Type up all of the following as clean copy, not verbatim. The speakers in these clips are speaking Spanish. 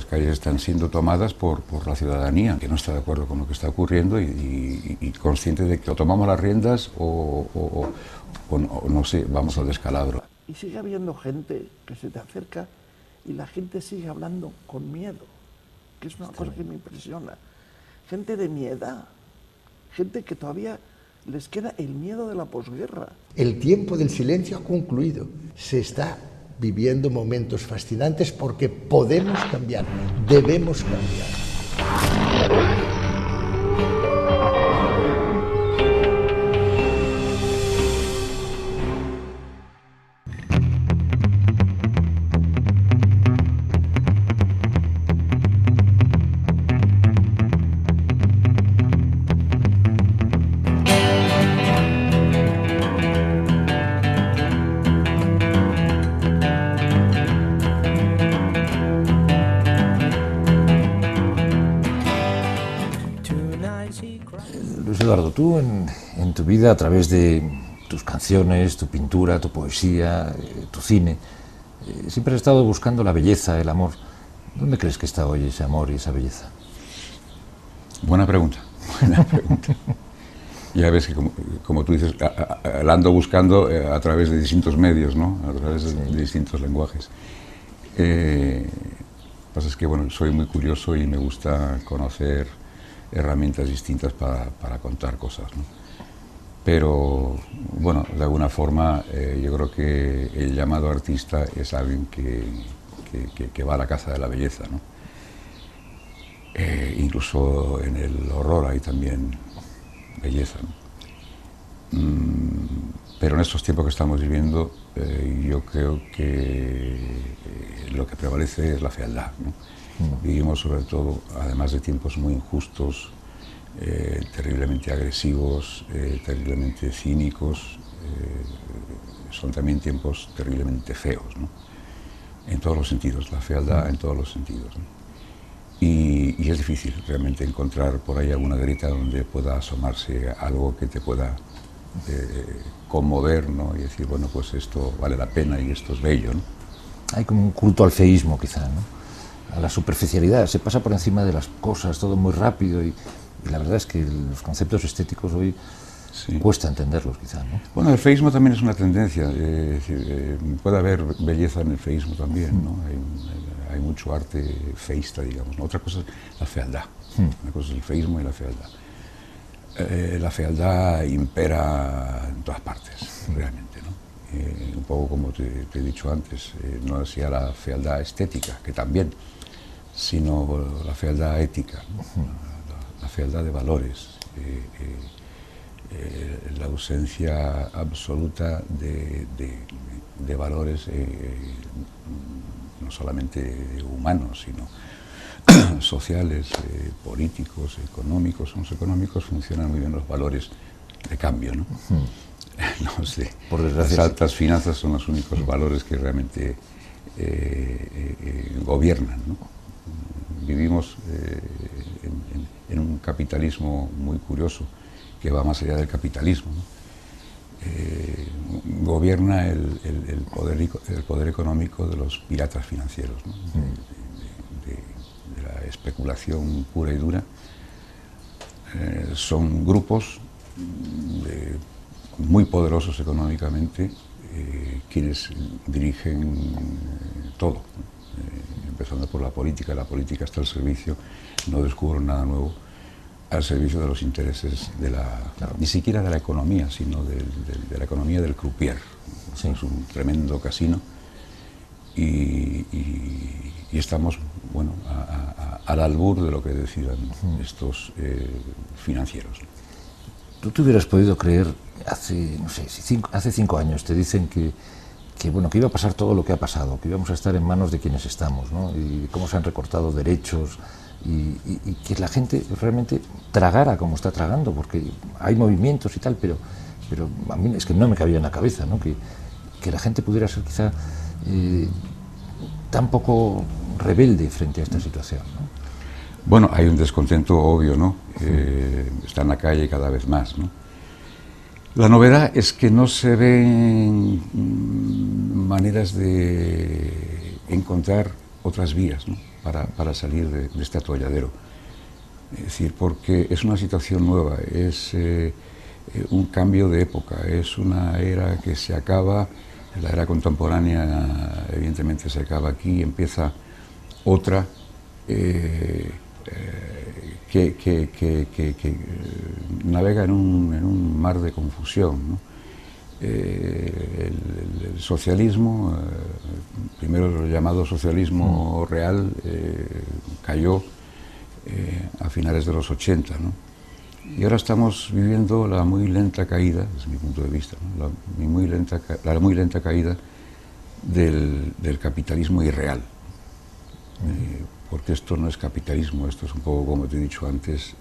las calles están siendo tomadas por la ciudadanía, que no está de acuerdo con lo que está ocurriendo y consciente de que o tomamos las riendas o no sé, vamos al descalabro. Y sigue habiendo gente que se te acerca y la gente sigue hablando con miedo, que es una cosa que me impresiona. Gente de mi edad, gente que todavía les queda el miedo de la posguerra. El tiempo del silencio ha concluido. Se está viviendo momentos fascinantes porque podemos cambiar, debemos cambiar. Luis Eduardo, tú en tu vida, a través de tus canciones, tu pintura, tu poesía, tu cine, siempre has estado buscando la belleza, el amor. ¿Dónde crees que está hoy ese amor y esa belleza? Buena pregunta, buena pregunta. Ya ves que, como tú dices, la ando buscando a través de distintos medios, ¿no? A través de distintos lenguajes. Lo que pasa es que, bueno, soy muy curioso y me gusta conocer herramientas distintas para contar cosas, ¿no? Pero, bueno, de alguna forma yo creo que el llamado artista es alguien que va a la caza de la belleza, ¿no? Incluso en el horror hay también belleza, ¿no? Pero en estos tiempos que estamos viviendo yo creo que lo que prevalece es la fealdad, ¿no? Vivimos sobre todo, además de tiempos muy injustos, terriblemente agresivos, terriblemente cínicos, son también tiempos terriblemente feos, ¿no? En todos los sentidos, la fealdad en todos los sentidos, ¿no? Y es difícil realmente encontrar por ahí alguna grieta donde pueda asomarse algo que te pueda conmover, ¿no? Y decir, bueno, pues esto vale la pena y esto es bello, ¿no? Hay como un culto al feísmo, quizá, ¿no? A la superficialidad, se pasa por encima de las cosas, todo muy rápido y la verdad es que los conceptos estéticos hoy cuesta entenderlos, quizá, ¿no? Bueno, el feísmo también es una tendencia, puede haber belleza en el feísmo también, ¿no? Hay mucho arte feísta, digamos, ¿no? Otra cosa es la fealdad, una cosa es el feísmo y la fealdad. La fealdad impera en todas partes, realmente, ¿no? Un poco como te he dicho antes, no es ya la fealdad estética, que también, sino la fealdad ética, ¿no? La fealdad de valores, la ausencia absoluta de valores no solamente humanos, sino sociales, políticos, económicos. En los económicos funcionan muy bien los valores de cambio, ¿no? Por desgracia, las altas finanzas son los únicos valores que realmente gobiernan, ¿no? Vivimos en un capitalismo muy curioso que va más allá del capitalismo, ¿no? Gobierna el poder económico de los piratas financieros, ¿no? De la especulación pura y dura. Son grupos muy poderosos económicamente quienes dirigen todo, empezando por la política está al servicio, no descubro nada nuevo, al servicio de los intereses ni siquiera de la economía, sino de la economía del croupier. Sí. Es un tremendo casino y estamos, bueno, al albur de lo que decidan estos financieros. ¿Tú te hubieras podido creer hace 5 años, te dicen que iba a pasar todo lo que ha pasado, que íbamos a estar en manos de quienes estamos, ¿no? Y cómo se han recortado derechos y que la gente realmente tragara como está tragando, porque hay movimientos y tal, pero a mí es que no me cabía en la cabeza, ¿no? Que la gente pudiera ser quizá tan poco rebelde frente a esta situación, ¿no? Bueno, hay un descontento obvio, ¿no? Está en la calle cada vez más, ¿no? La novedad es que no se ven maneras de encontrar otras vías, ¿no? para salir de este atolladero. Es decir, porque es una situación nueva, es un cambio de época, es una era que se acaba, la era contemporánea evidentemente se acaba aquí, empieza otra que navega en un mar de confusión, ¿no? El socialismo, primero el llamado socialismo real, cayó a finales de los 80, ¿no? Y ahora estamos viviendo la muy lenta caída, desde mi punto de vista, ¿no? la muy lenta caída del capitalismo irreal. Porque esto no es capitalismo, esto es un poco, como te he dicho antes,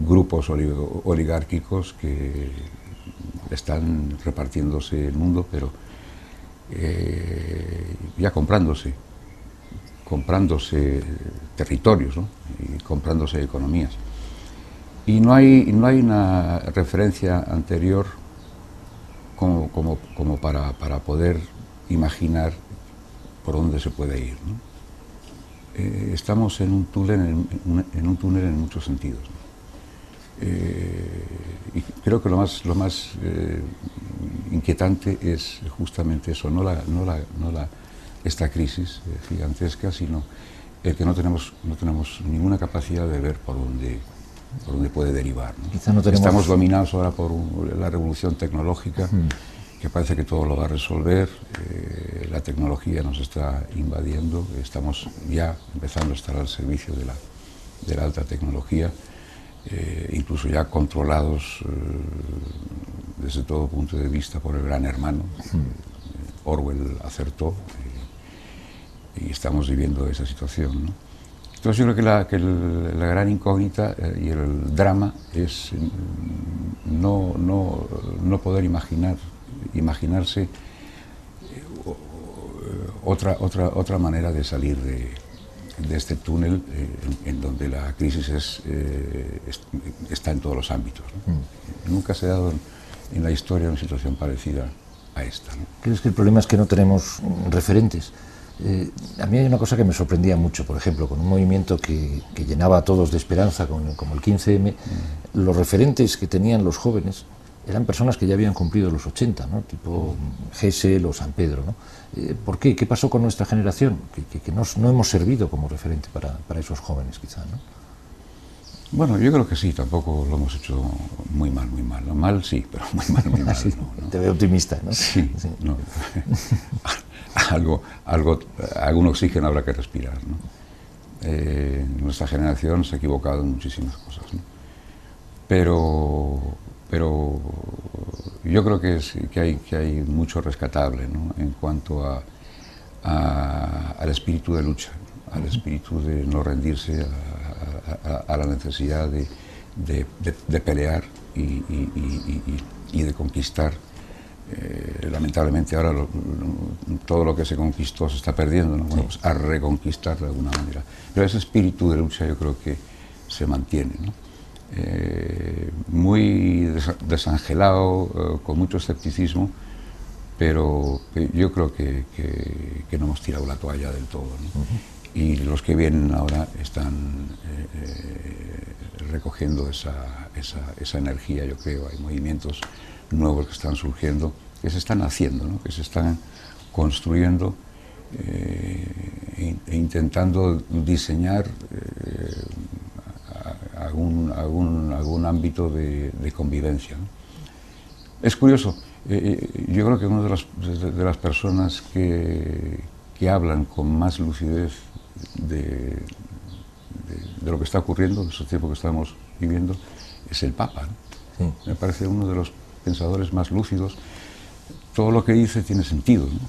grupos oligárquicos que están repartiéndose el mundo, pero ya comprándose territorios, ¿no? Y comprándose economías. Y no hay una referencia anterior como para poder imaginar por dónde se puede ir, ¿no? Estamos en un túnel en muchos sentidos, ¿no? Y creo que lo más inquietante es justamente eso, no esta crisis gigantesca, sino el que no tenemos ninguna capacidad de ver por dónde puede derivar, ¿no? Quizá no tenemos... Estamos dominados ahora por la revolución tecnológica, que parece que todo lo va a resolver. La tecnología nos está invadiendo, estamos ya empezando a estar al servicio de la alta tecnología, incluso ya controlados desde todo punto de vista por el gran hermano. Orwell acertó, y estamos viviendo esa situación, ¿no? Entonces yo creo que la gran incógnita y el drama es no poder imaginarse otra manera de salir de este túnel en donde la crisis está en todos los ámbitos, ¿no? Nunca se ha dado en la historia una situación parecida a esta, ¿no? ¿Crees que el problema es que no tenemos referentes? A mí hay una cosa que me sorprendía mucho, por ejemplo, con un movimiento que llenaba a todos de esperanza, como el 15M, los referentes que tenían los jóvenes eran personas que ya habían cumplido los 80, ¿no? Tipo Gesell o San Pedro, ¿no? ¿Por qué? ¿Qué pasó con nuestra generación? Que no hemos servido como referente para esos jóvenes, quizá, ¿no? Bueno, yo creo que sí, tampoco lo hemos hecho muy mal, muy mal. No, mal sí, pero muy mal, muy mal. Sí, ¿no? Te veo optimista, ¿no? Sí, sí. No. Algún oxígeno habrá que respirar, ¿no? Nuestra generación se ha equivocado en muchísimas cosas, ¿no? Pero yo creo que hay mucho rescatable, ¿no? En cuanto al espíritu de lucha, al espíritu de no rendirse, a la necesidad de pelear y de conquistar. Lamentablemente ahora todo lo que se conquistó se está perdiendo, ¿no? Bueno, pues a reconquistar de alguna manera. Pero ese espíritu de lucha yo creo que se mantiene, ¿no? Muy desangelado, con mucho escepticismo, pero yo creo que no hemos tirado la toalla del todo, ¿no? Y los que vienen ahora están recogiendo esa energía, yo creo. Hay movimientos nuevos que están surgiendo, que se están haciendo, ¿no? Que se están construyendo e intentando diseñar algún ámbito de convivencia, ¿no? Es curioso, yo creo que una de las personas que hablan con más lucidez de lo que está ocurriendo, de esos tiempos que estamos viviendo, es el Papa, ¿no? Sí. Me parece uno de los pensadores más lúcidos. Todo lo que dice tiene sentido, ¿no?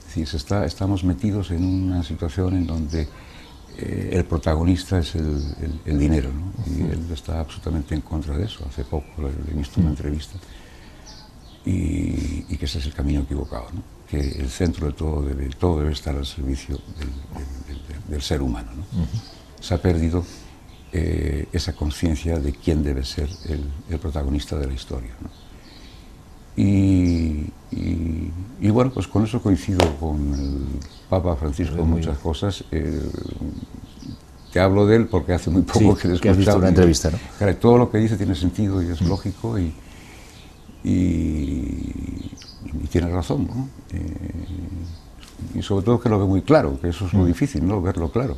Es decir, estamos metidos en una situación en donde el protagonista es el dinero, ¿no? Y él está absolutamente en contra de eso. Hace poco le he visto una entrevista y que ese es el camino equivocado, ¿no? Que el centro de todo debe estar al servicio del ser humano, ¿no? Se ha perdido esa conciencia de quién debe ser el protagonista de la historia, ¿no? Y bueno, pues con eso coincido con el Papa Francisco en muchas cosas. Te hablo de él porque hace muy poco que le he escuchado. Que has visto una entrevista, ¿no? Claro, todo lo que dice tiene sentido y es lógico y tiene razón, ¿no? Y sobre todo que lo ve muy claro, que eso es lo difícil, ¿no? Verlo claro.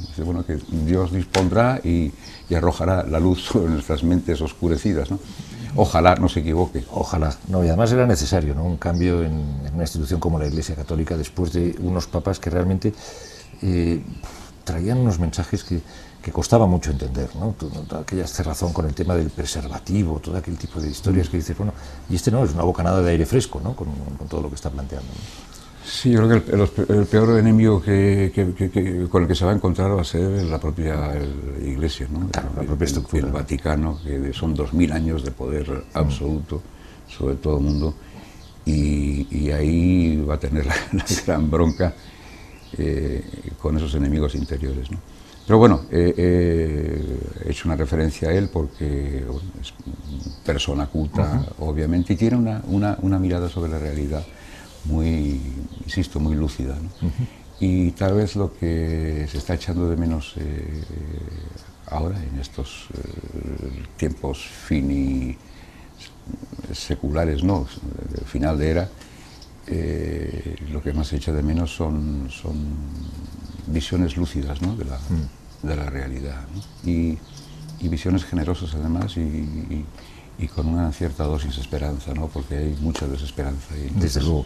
Dice, bueno, que Dios dispondrá y arrojará la luz sobre nuestras mentes oscurecidas, ¿no? Ojalá no se equivoque. Ojalá. No, y además era necesario, ¿no? Un cambio en una institución como la Iglesia Católica después de unos papas que realmente traían unos mensajes que costaba mucho entender, ¿no? Toda aquella cerrazón con el tema del preservativo, todo aquel tipo de historias que dices, bueno, y este no, es una bocanada de aire fresco, ¿no? Con todo lo que está planteando, ¿no? Sí, yo creo que el peor enemigo con el que se va a encontrar va a ser la propia Iglesia, ¿no? Claro, la propia estructura. El Vaticano, que son 2000 años de poder absoluto sobre todo el mundo, y ahí va a tener la gran bronca con esos enemigos interiores, ¿no? Pero bueno, he hecho una referencia a él porque bueno, es persona culta, obviamente, y tiene una mirada sobre la realidad muy, insisto, muy lúcida, ¿no? Y tal vez lo que se está echando de menos ahora, en estos tiempos seculares, ¿no? Final de era, lo que más se echa de menos son visiones lúcidas, ¿no? de la realidad, ¿no? Y visiones generosas además y con una cierta dosis de esperanza, ¿no? Porque hay mucha desesperanza y desde luego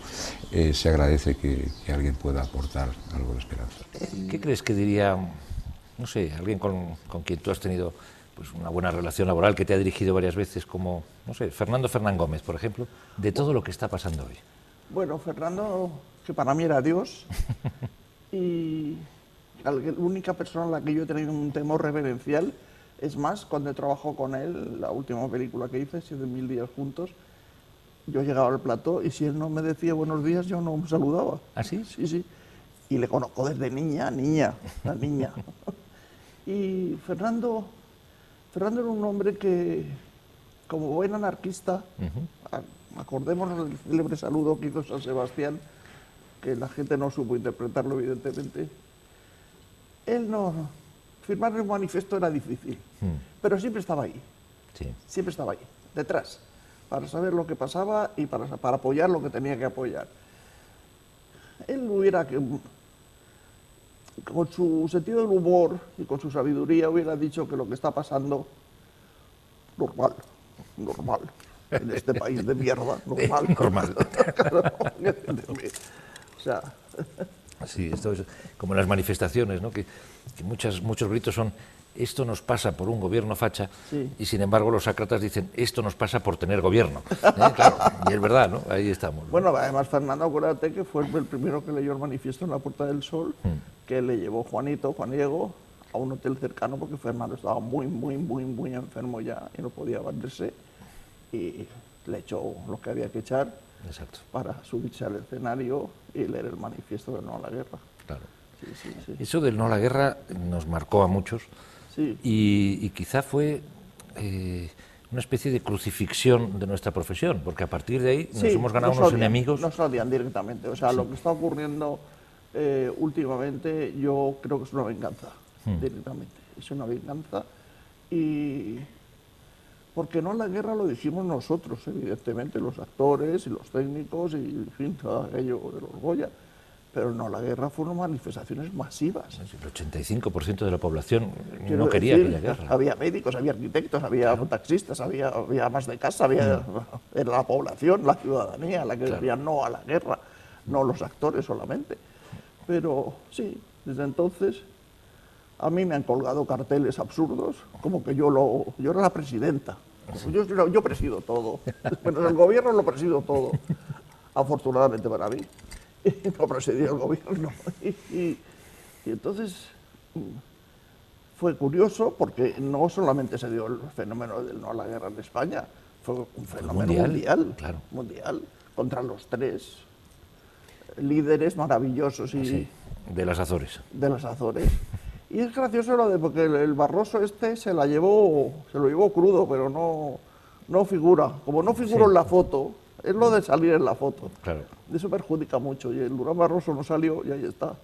se agradece que alguien pueda aportar algo de esperanza. ¿Qué crees que diría, no sé, alguien con quien tú has tenido pues una buena relación laboral, que te ha dirigido varias veces, como, no sé, Fernando Fernán Gómez, por ejemplo, de todo lo que está pasando hoy? Bueno, Fernando, que para mí era Dios, y la única persona a la que yo he tenido un temor reverencial. Es más, cuando he trabajado con él, la última película que hice, 7000 días juntos, yo llegaba al plató y si él no me decía buenos días, yo no me saludaba. ¿Ah, sí? Sí, sí. Y le conozco desde niña, la niña. Y Fernando era un hombre que, como buen anarquista, acordémonos del célebre saludo que hizo San Sebastián, que la gente no supo interpretarlo, evidentemente. Él no... Firmar el manifiesto era difícil, pero siempre estaba ahí, siempre estaba ahí, detrás, para saber lo que pasaba y para apoyar lo que tenía que apoyar. Él con su sentido del humor y con su sabiduría, hubiera dicho que lo que está pasando, normal, en este país de mierda, normal. O sea... Sí, esto es como en las manifestaciones, ¿no? que muchos gritos son esto nos pasa por un gobierno facha, y sin embargo los sócratas dicen esto nos pasa por tener gobierno. Claro, y es verdad, ¿no? Ahí estamos, ¿no? Bueno, además Fernando, acuérdate que fue el primero que leyó el manifiesto en la Puerta del Sol, que le llevó Juan Diego, a un hotel cercano porque Fernando estaba muy enfermo ya y no podía valerse, y le echó lo que había que echar. Exacto. Para subirse al escenario y leer el manifiesto del no a la guerra. Claro. Sí. Eso del no a la guerra nos marcó a muchos, y quizá fue una especie de crucifixión de nuestra profesión, porque a partir de ahí nos hemos ganado unos enemigos. Nos odian directamente, o sea, lo que está ocurriendo últimamente yo creo que es una venganza, directamente, es una venganza, y... Porque no la guerra lo dijimos nosotros, evidentemente, los actores y los técnicos y, en fin, todo aquello de los Goya. Pero no, la guerra fueron manifestaciones masivas. El 85% de la población no quería aquella guerra. Había médicos, había arquitectos, había taxistas, había amas de casa, era la población, la ciudadanía, la que decía no a la guerra, no los actores solamente. Pero sí, desde entonces... A mí me han colgado carteles absurdos, como que yo era la presidenta. Yo presido todo. Bueno, el gobierno lo presido todo, afortunadamente para mí. No presidí el gobierno. Y entonces fue curioso porque no solamente se dio el fenómeno del no a la guerra en España, fue un fenómeno mundial, claro. Mundial, contra los tres líderes maravillosos de las Azores. De las Azores. Y es gracioso lo de porque el Barroso se lo llevó crudo, pero no figura. Como no figuró en la foto, es lo de salir en la foto. Claro. eso perjudica mucho. Y el Durán Barroso no salió y ahí está.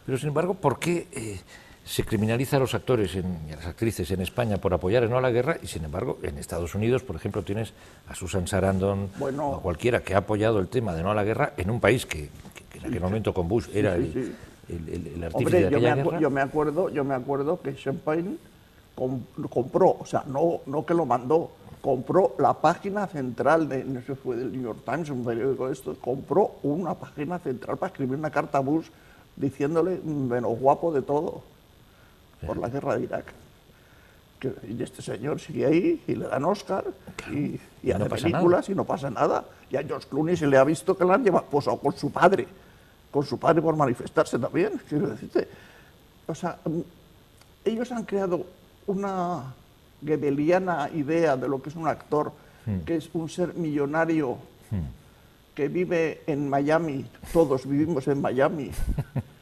Pero sin embargo, ¿por qué se criminaliza a los actores y a las actrices en España por apoyar el no a la guerra y sin embargo en Estados Unidos, por ejemplo, tienes a Susan Sarandon o a cualquiera que ha apoyado el tema de no a la guerra en un país que en aquel momento con Bush era el artífice de aquella guerra? Yo me acuerdo que Champagne compró, o sea, no que lo mandó, compró la página central no sé, fue del New York Times, un periódico de esto, compró una página central para escribir una carta a Bush diciéndole menos guapo de todo por la guerra de Irak. Y este señor sigue ahí y le dan Oscar y hace no pasa películas nada. y no pasa nada. Y a George Clooney se le ha visto que la han llevado posado con su padre por manifestarse también, quiero decirte. O sea, ellos han creado una goebbeliana idea de lo que es un actor, que es un ser millonario que vive en Miami, todos vivimos en Miami.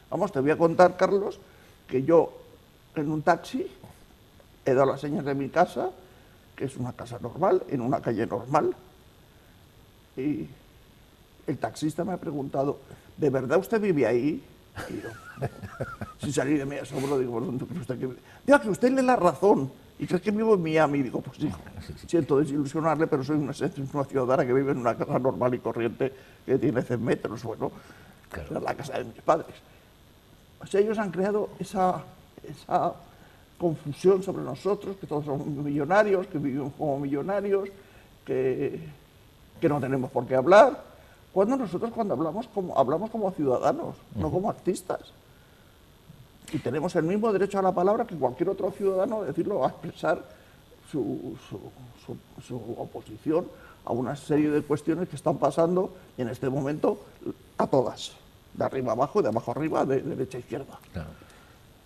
Vamos, te voy a contar, Carlos, que yo en un taxi he dado las señas de mi casa, que es una casa normal, en una calle normal, y el taxista me ha preguntado, ¿de verdad usted vive ahí? Y yo, sin salir de mi asombro, digo, ¿dónde cree usted que vive? Diga que usted le da la razón, y cree que vivo en Miami. Y digo, pues sí, siento desilusionarle, pero soy una ciudadana que vive en una casa normal y corriente que tiene 100 metros, bueno, claro. Es la casa de mis padres. O sea, ellos han creado esa confusión sobre nosotros, que todos somos millonarios, que vivimos como millonarios, que no tenemos por qué hablar, cuando nosotros hablamos como ciudadanos, no como artistas. Y tenemos el mismo derecho a la palabra que cualquier otro ciudadano a decirlo, a expresar su oposición a una serie de cuestiones que están pasando en este momento a todas, de arriba abajo, de abajo arriba, de derecha a izquierda. Claro.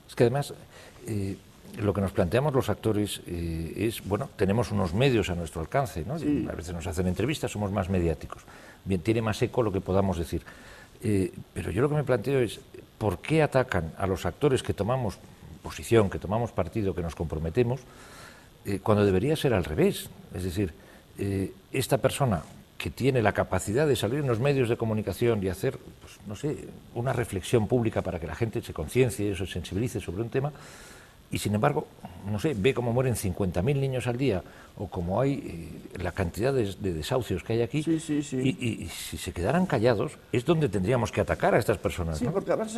Es que además lo que nos planteamos los actores es, bueno, tenemos unos medios a nuestro alcance, ¿no? Sí. A veces nos hacen entrevistas, somos más mediáticos. Bien, tiene más eco lo que podamos decir. Pero yo lo que me planteo es, ¿por qué atacan a los actores que tomamos posición, que tomamos partido, que nos comprometemos, cuando debería ser al revés? Es decir, esta persona que tiene la capacidad de salir en los medios de comunicación y hacer, pues, no sé, una reflexión pública para que la gente se conciencie, se sensibilice sobre un tema, y sin embargo, no sé, ve cómo mueren 50.000 niños al día, o como hay la cantidad de desahucios que hay aquí, sí. Y si se quedaran callados, es donde tendríamos que atacar a estas personas, sí, ¿no? Porque a veces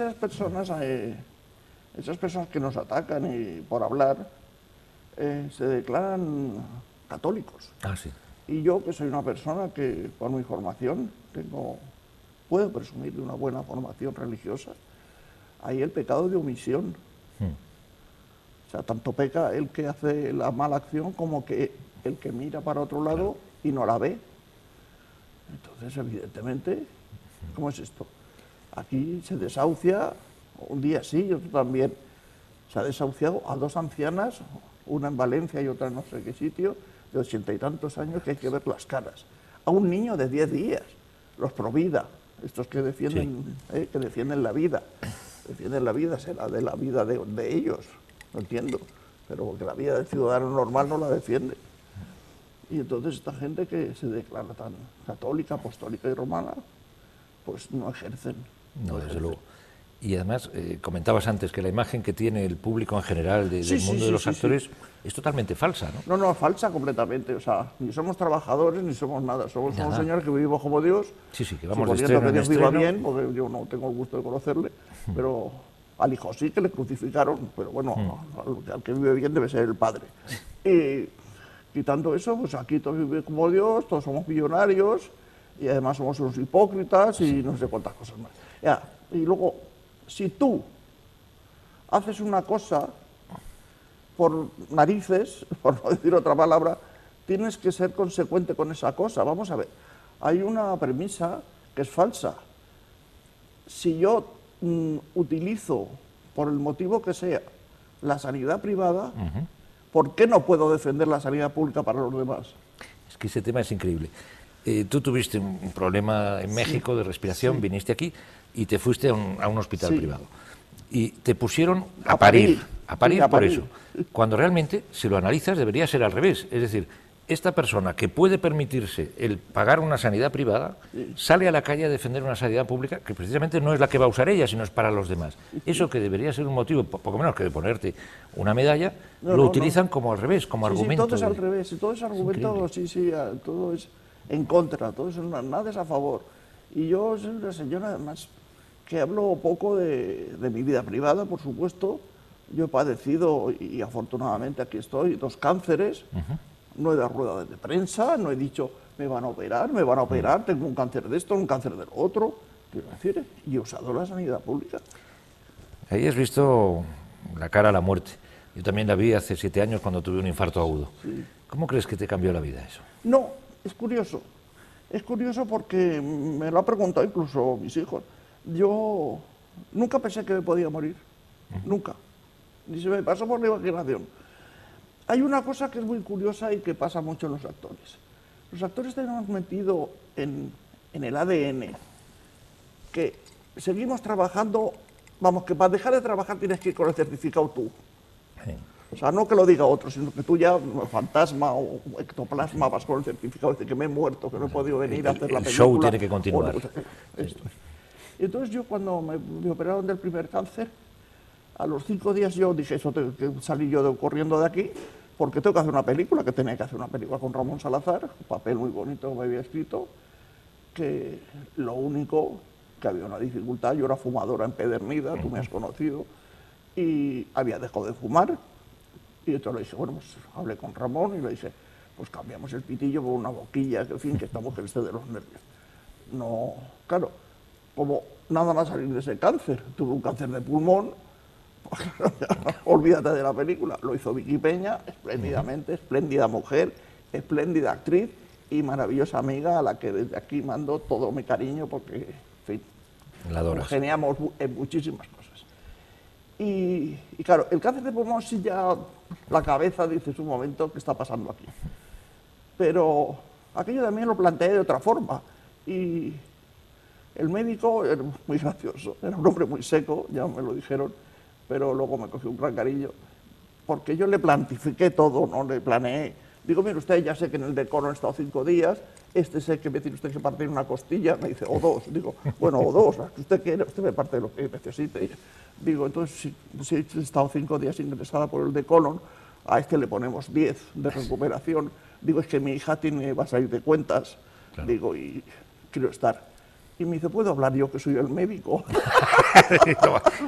esas personas que nos atacan y por hablar, se declaran católicos. Ah, sí. Y yo, que soy una persona que, por mi formación, puedo presumir de una buena formación religiosa, hay el pecado de omisión. O sea, tanto peca el que hace la mala acción como que el que mira para otro lado y no la ve. Entonces, evidentemente, ¿cómo es esto? Aquí se desahucia, un día sí y otro también. Se ha desahuciado a 2 ancianas, una en Valencia y otra en no sé qué sitio, de 80 y tantos años, que hay que ver las caras. A un niño de 10 días, los Provida, estos que defienden, que defienden la vida. Defienden la vida, será de la vida de ellos, no entiendo, pero porque la vida del ciudadano normal no la defiende. Y entonces esta gente que se declara tan católica, apostólica y romana, pues no ejercen. No, desde luego. Y además, comentabas antes que la imagen que tiene el público en general del mundo de los actores es totalmente falsa, ¿no? No, falsa completamente. O sea, ni somos trabajadores ni somos nada. Somos unos señores que vivimos como Dios. Sí, que vamos de estreno que Dios en viva estreno. bien, porque yo no tengo el gusto de conocerle, pero al hijo sí que le crucificaron, pero bueno, al que vive bien debe ser el padre. Y quitando eso, pues aquí todos vivimos como Dios, todos somos millonarios, y además somos unos hipócritas y no sé cuántas cosas más. Ya, y luego, si tú haces una cosa por narices, por no decir otra palabra, tienes que ser consecuente con esa cosa. Vamos a ver, hay una premisa que es falsa. Si yo utilizo, por el motivo que sea, la sanidad privada, ¿por qué no puedo defender la sanidad pública para los demás? Es que ese tema es increíble. Tú tuviste un problema en México de respiración, viniste aquí y te fuiste a un hospital privado. Y te pusieron a parir por eso. Cuando realmente, si lo analizas, debería ser al revés. Es decir, esta persona que puede permitirse el pagar una sanidad privada, sale a la calle a defender una sanidad pública que precisamente no es la que va a usar ella, sino es para los demás. Eso que debería ser un motivo, poco menos que de ponerte una medalla, lo utilizan como al revés, como argumento. Sí, todo es al revés, todo es argumento, todo es en contra, todo es nada es a favor. Y yo soy una señora, además, que hablo poco de mi vida privada, por supuesto. Yo he padecido, y afortunadamente aquí estoy, 2 cánceres. No he dado ruedas de prensa, no he dicho, me van a operar, tengo un cáncer de esto, un cáncer del otro. Quiero decir, y he usado la sanidad pública. Ahí has visto la cara a la muerte. Yo también la vi hace 7 años cuando tuve un infarto agudo. Sí. ¿Cómo crees que te cambió la vida eso? No, es curioso. Es curioso porque me lo han preguntado incluso mis hijos. Yo nunca pensé que me podía morir. Nunca. Ni se me pasó por la imaginación. Hay una cosa que es muy curiosa y que pasa mucho en los actores. Los actores tenemos metido en el ADN que seguimos trabajando, vamos, que para dejar de trabajar tienes que ir con el certificado tú. Sí. O sea, no que lo diga otro, sino que tú ya, fantasma o ectoplasma, vas con el certificado, dice que me he muerto, que no he podido venir a hacer la película. El show tiene que continuar. Esto. Y entonces yo cuando me operaron del primer cáncer, a los 5 días yo dije, eso tengo que salir yo corriendo de aquí, porque tengo que hacer una película, que tenía que hacer una película con Ramón Salazar, un papel muy bonito que me había escrito, que lo único que había una dificultad, yo era fumadora empedernida, tú me has conocido, y había dejado de fumar, y entonces le dije, bueno, pues hablé con Ramón y le dije, pues cambiamos el pitillo por una boquilla, que en fin, que esta mujer esté de los nervios. No, claro, como nada más salir de ese cáncer, tuve un cáncer de pulmón, olvídate de la película, lo hizo Vicky Peña, espléndidamente, espléndida mujer, espléndida actriz y maravillosa amiga a la que desde aquí mando todo mi cariño porque, en fin, la adoras. Geniamos en muchísimas cosas. Y claro, el cáncer de pulmón sí ya la cabeza dice, es un momento, ¿qué está pasando aquí? Pero aquello también lo planteé de otra forma y el médico era muy gracioso, era un hombre muy seco, ya me lo dijeron, pero luego me cogió un gran cariño, porque yo le plantifiqué todo, no le planeé. Digo, mire usted, ya sé que en el decoro han estado 5 días, sé que me tiene usted que partir una costilla, me dice, o 2. Digo, bueno, o 2, las que usted quiera, usted me parte lo que necesite. Digo, entonces, si he estado 5 días ingresada por el decolon, a este le ponemos 10 de recuperación. Digo, es que mi hija va a salir de cuentas, claro. Digo, y quiero estar. Y me dice, ¿puedo hablar yo que soy el médico?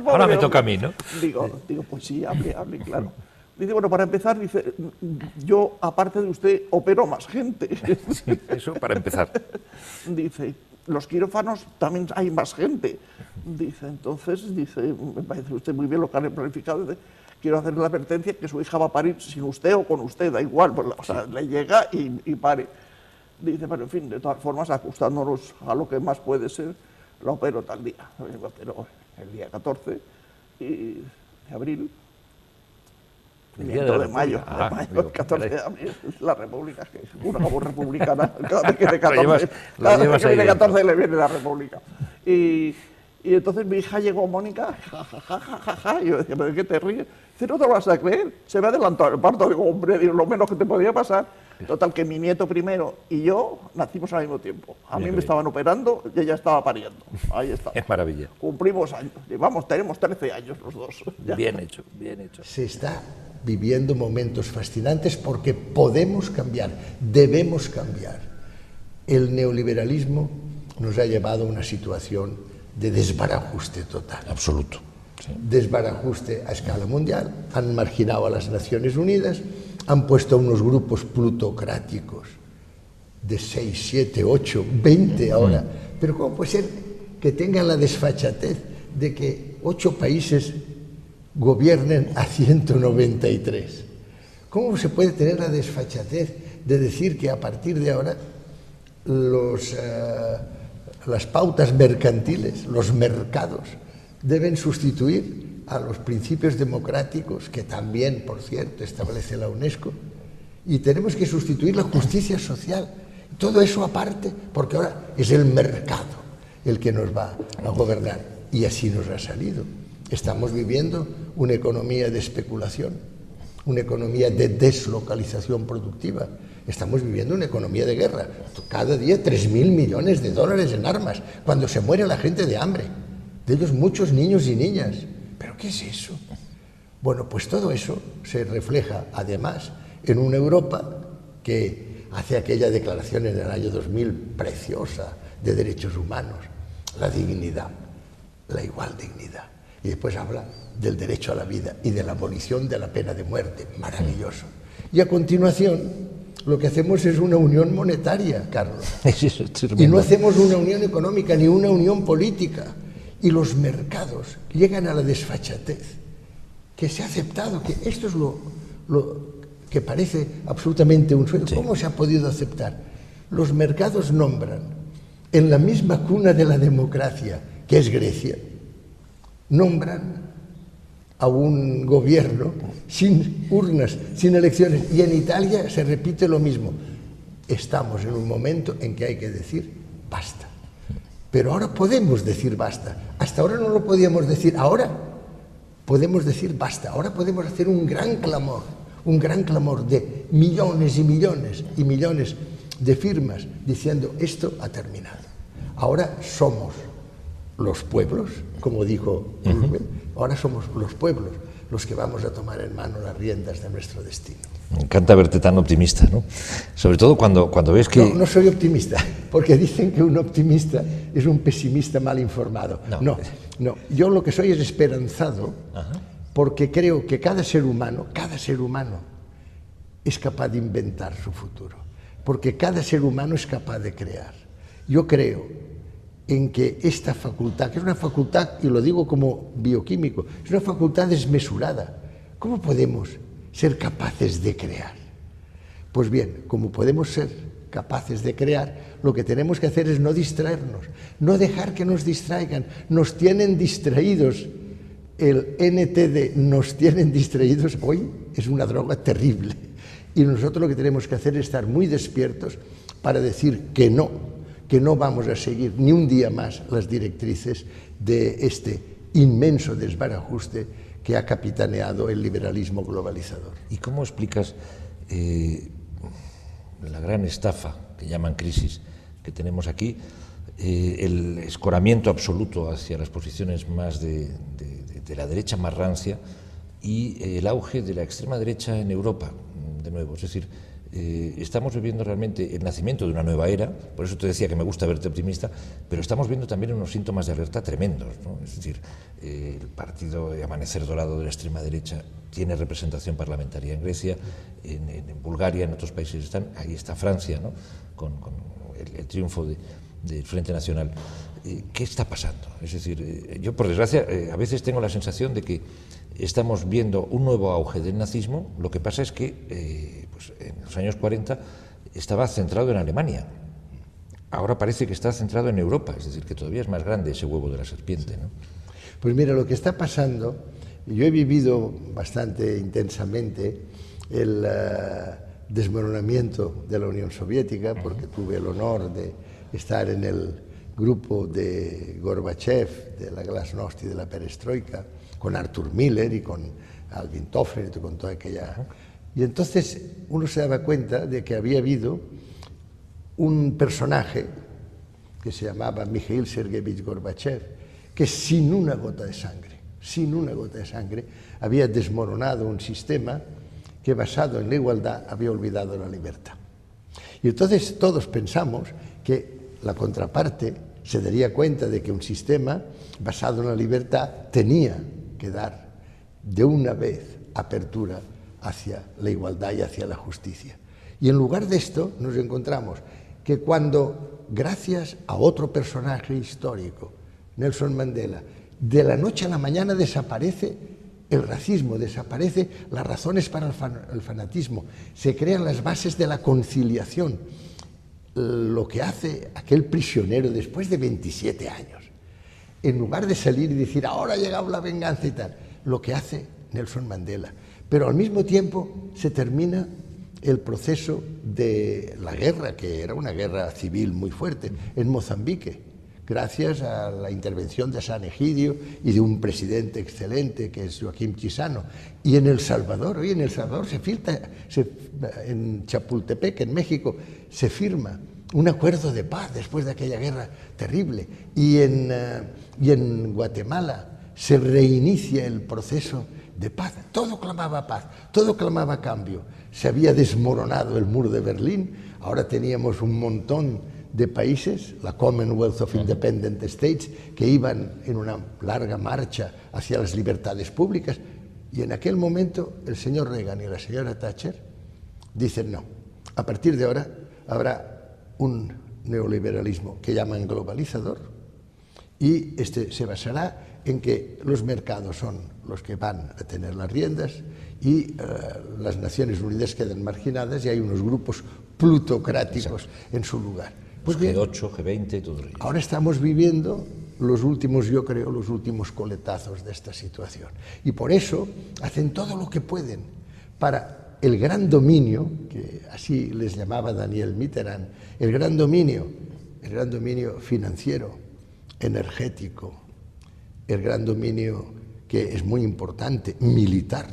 Ahora me toca a mí, ¿no? Digo, pues sí, hable, claro. Dice, bueno, para empezar, dice, yo, aparte de usted, opero más gente. Sí, eso para empezar. Dice, los quirófanos también hay más gente. Dice, entonces, me parece usted muy bien lo que han planificado. Dice, quiero hacerle la advertencia que su hija va a parir sin usted o con usted, da igual. Pues, o sea, le llega y pare. Dice, pero en fin, de todas formas, ajustándonos a lo que más puede ser, la opero tal día. La opero el día 14 de abril. El día de mayo, el 14 de abril, la República, que una como republicana, cada vez que de 14, le viene la República. Y entonces mi hija llegó, Mónica, jajajaja, y yo decía, ¿pero de qué te ríes? Dice, no te lo vas a creer, se me ha adelantado el parto. Digo, hombre, lo menos que te podía pasar. Total, que mi nieto primero y yo nacimos al mismo tiempo. A mí me estaban operando y ella estaba pariendo. Ahí está. Es maravilla. Cumplimos años. Tenemos 13 años los dos. Ya. Bien hecho, bien hecho. Se está viviendo momentos fascinantes porque podemos cambiar, debemos cambiar. El neoliberalismo nos ha llevado a una situación de desbarajuste total. Absoluto. Sí. Desbarajuste a escala mundial. Han marginado a las Naciones Unidas, han puesto a unos grupos plutocráticos de 6, 7, 8, 20 ahora. Pero ¿cómo puede ser que tengan la desfachatez de que 8 países gobiernen a 193? ¿Cómo se puede tener la desfachatez de decir que a partir de ahora las pautas mercantiles, los mercados, deben sustituir a los principios democráticos que también, por cierto, establece la UNESCO, y tenemos que sustituir la justicia social? Todo eso aparte, porque ahora es el mercado el que nos va a gobernar, y así nos ha salido. Estamos viviendo una economía de especulación, una economía de deslocalización productiva. Estamos viviendo una economía de guerra. Cada día 3.000 millones de dólares en armas, cuando se muere la gente de hambre. De ellos muchos niños y niñas. ¿Pero qué es eso? Bueno, pues todo eso se refleja además en una Europa que hace aquella declaración en el año 2000 preciosa de derechos humanos, la dignidad, la igual dignidad. Y después habla del derecho a la vida y de la abolición de la pena de muerte. Maravilloso. Y a continuación, lo que hacemos es una unión monetaria, Carlos. Y no hacemos una unión económica ni una unión política. Y los mercados llegan a la desfachatez, que se ha aceptado, que esto es lo que parece absolutamente un sueño. ¿Cómo se ha podido aceptar? Los mercados nombran en la misma cuna de la democracia, que es Grecia, nombran a un gobierno sin urnas, sin elecciones. Y en Italia se repite lo mismo. Estamos en un momento en que hay que decir basta. Pero ahora podemos decir basta. Hasta ahora no lo podíamos decir. Ahora podemos decir basta. Ahora podemos hacer un gran clamor de millones y millones y millones de firmas diciendo esto ha terminado. Ahora somos los pueblos, como dijo Roosevelt, ahora somos los pueblos los que vamos a tomar en mano las riendas de nuestro destino. Me encanta verte tan optimista, ¿no? Sobre todo cuando ves que... No soy optimista, porque dicen que un optimista es un pesimista mal informado. No. Yo lo que soy es esperanzado, porque creo que cada ser humano es capaz de inventar su futuro, porque cada ser humano es capaz de crear. Yo creo en que esta facultad, que es una facultad, y lo digo como bioquímico, es una facultad desmesurada. ¿Cómo podemos ser capaces de crear? Pues bien, como podemos ser capaces de crear, lo que tenemos que hacer es no distraernos, no dejar que nos distraigan. Nos tienen distraídos, el NTD nos tienen distraídos, hoy es una droga terrible. Y nosotros lo que tenemos que hacer es estar muy despiertos para decir que no vamos a seguir ni un día más las directrices de este inmenso desbarajuste que ha capitaneado el liberalismo globalizador. ¿Y cómo explicas la gran estafa, que llaman crisis, que tenemos aquí, el escoramiento absoluto hacia las posiciones más de la derecha más rancia y el auge de la extrema derecha en Europa, de nuevo? Es decir, estamos viviendo realmente el nacimiento de una nueva era, por eso te decía que me gusta verte optimista, pero estamos viendo también unos síntomas de alerta tremendos, ¿no? Es decir, el partido de Amanecer Dorado de la extrema derecha tiene representación parlamentaria en Grecia, en Bulgaria, en otros países están, ahí está Francia, ¿no? con el triunfo del Frente Nacional. ¿Qué está pasando? Es decir, yo por desgracia a veces tengo la sensación de que estamos viendo un nuevo auge del nazismo. Lo que pasa es que pues en los años 40 estaba centrado en Alemania. Ahora parece que está centrado en Europa, es decir, que todavía es más grande ese huevo de la serpiente, ¿no? Pues mira, lo que está pasando, yo he vivido bastante intensamente el desmoronamiento de la Unión Soviética, porque tuve el honor de estar en el grupo de Gorbachev, de la Glasnost y de la Perestroika, con Arthur Miller y con Alvin Toffler y con toda aquella... Y entonces uno se daba cuenta de que había habido un personaje que se llamaba Mikhail Sergeyevich Gorbachev, que sin una gota de sangre, había desmoronado un sistema que basado en la igualdad había olvidado la libertad. Y entonces todos pensamos que la contraparte se daría cuenta de que un sistema basado en la libertad tenía que dar de una vez apertura hacia la igualdad y hacia la justicia. Y en lugar de esto nos encontramos que cuando, gracias a otro personaje histórico, Nelson Mandela, de la noche a la mañana desaparece el racismo, desaparecen las razones para el fanatismo, se crean las bases de la conciliación, lo que hace aquel prisionero después de 27 años, en lugar de salir y decir ahora ha llegado la venganza y tal, lo que hace Nelson Mandela. Pero al mismo tiempo se termina el proceso de la guerra, que era una guerra civil muy fuerte, en Mozambique, gracias a la intervención de San Egidio y de un presidente excelente que es Joaquín Chissano. Y en El Salvador, hoy en El Salvador en Chapultepec, en México, se firma un acuerdo de paz después de aquella guerra terrible. Y en Guatemala se reinicia el proceso de paz. Todo clamaba paz, todo clamaba cambio. Se había desmoronado el muro de Berlín, ahora teníamos un montón de países, la Commonwealth of Independent States, que iban en una larga marcha hacia las libertades públicas. Y en aquel momento el señor Reagan y la señora Thatcher dicen no, a partir de ahora habrá un neoliberalismo que llaman globalizador y este se basará en que los mercados son los que van a tener las riendas y las Naciones Unidas quedan marginadas y hay unos grupos plutocráticos en su lugar. Pues bien, G8, G20 y todo ello. Ahora estamos viviendo los últimos, yo creo, los últimos coletazos de esta situación. Y por eso hacen todo lo que pueden para el gran dominio, que así les llamaba Daniel Mitterrand, el gran dominio financiero, energético, el gran dominio que es muy importante, militar.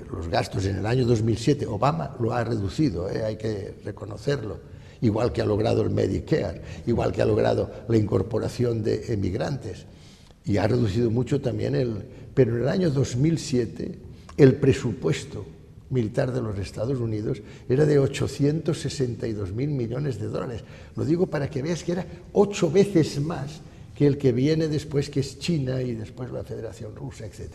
Los gastos en el año 2007, Obama lo ha reducido, hay que reconocerlo, igual que ha logrado el Medicare, igual que ha logrado la incorporación de emigrantes, y ha reducido mucho también pero en el año 2007 el presupuesto militar de los Estados Unidos era de 862.000 millones de dólares. Lo digo para que veas que era 8 veces más que el que viene después, que es China y después la Federación Rusa, etc.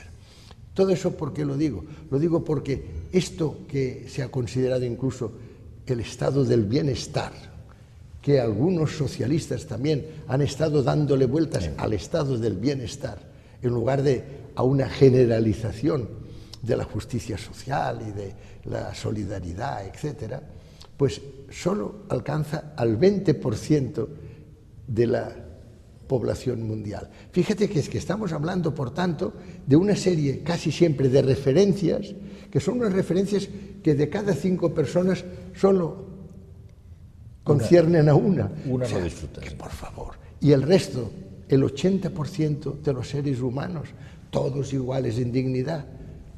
Todo eso, ¿por qué lo digo? Lo digo porque esto que se ha considerado incluso el estado del bienestar, que algunos socialistas también han estado dándole vueltas al estado del bienestar, en lugar de a una generalización de la justicia social y de la solidaridad, etc., pues solo alcanza al 20% de la población mundial. Fíjate que es que estamos hablando, por tanto, de una serie casi siempre de referencias, que son unas referencias que de cada 5 personas solo conciernen a una. Una no disfruta. Que por favor. Y el resto, el 80% de los seres humanos, todos iguales en dignidad,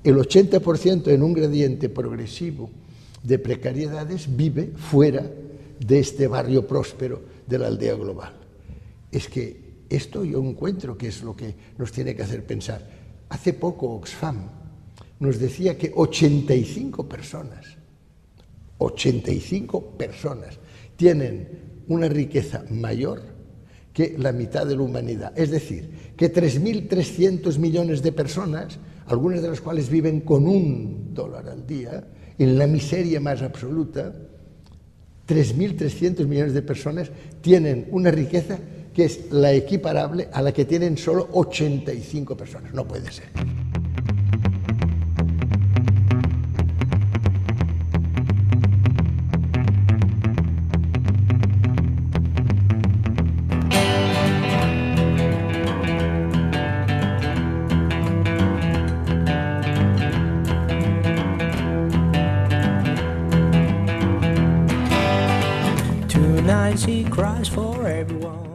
el 80% en un gradiente progresivo de precariedades vive fuera de este barrio próspero de la aldea global. Es que esto yo encuentro que es lo que nos tiene que hacer pensar. Hace poco Oxfam nos decía que 85 personas tienen una riqueza mayor que la mitad de la humanidad. Es decir, que 3.300 millones de personas, algunas de las cuales viven con $1 al día, en la miseria más absoluta, 3.300 millones de personas tienen una riqueza que es la equiparable a la que tienen solo 85 personas. No puede ser. Tonight she cries for everyone.